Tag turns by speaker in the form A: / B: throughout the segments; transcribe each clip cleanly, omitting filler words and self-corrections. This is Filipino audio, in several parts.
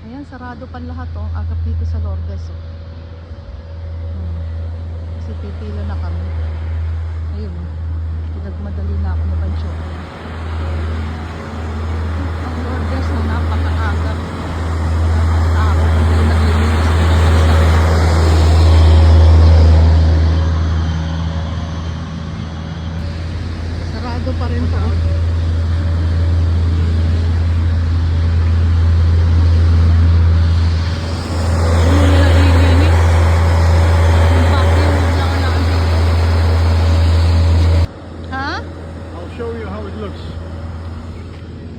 A: Ayan, sarado pa lahat oh. Agap dito sa Lourdes oh. Kasi pipila na kami. Ayun oh. Pinagmadali na ako na bansyo. Ang Lourdes na napakaagap. Tao, hindi naglilinis na sarado pa rin to.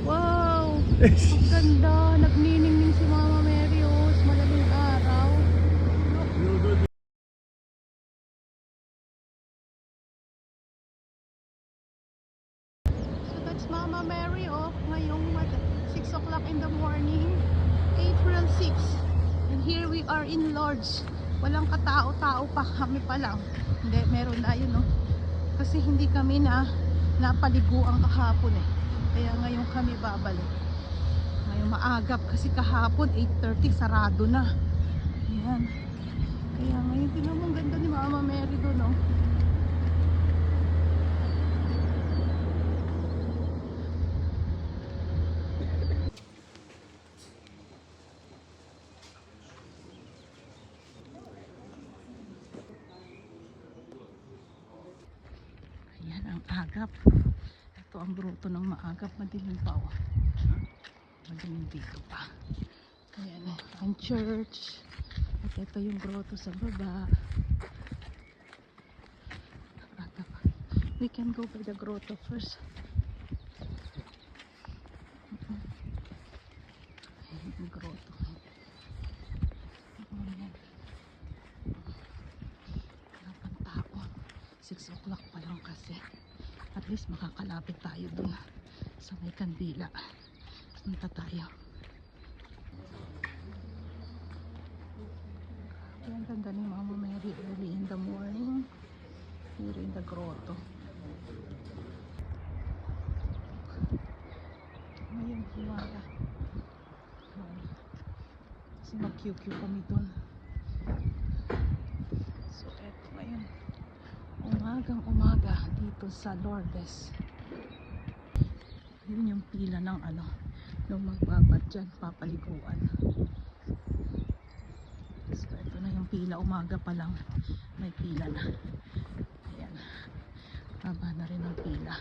A: Wow! Ang ganda! Nagniningning si Mama Mary oh. Malamig araw. So that's Mama Mary oh. Ngayong 6 o'clock in the morning. April 6. And here we are in Lourdes. Walang katao-tao pa. Kami pa lang. Hindi, meron na yun oh. Kasi hindi kami napaliguan kahapon eh. Kaya ngayon kami babalik. Ngayon maagap kasi kahapon 8:30 sarado na. Ayan. Kaya ngayon tingnan mo ang ganda ni Mama Mary doon oh. Ayan ang agap. Ito ang bruto ng maagap. Madilim pa oh. Madilim dito pa. Ayan ang church. At ito yung grotto sa baba. Agap. We can go by the grotto first. Ayan yung grotto. Ayan. Kapang tao. 6 o'clock pa lang kasi. At least makakalapit tayo dun sa may kandila. Punta tayo. Ang ganda ni Mama Mary early in the morning here in the grotto. Ngayon umaga kasi mag-QQ kami dun. So eto ngayon umagang umaga dito sa Lourdes. Yun yung pila ng nung magbabad dyan papaliguan. So ito na yung pila, umaga pa lang may pila na. Ayan, haba na rin ang pila.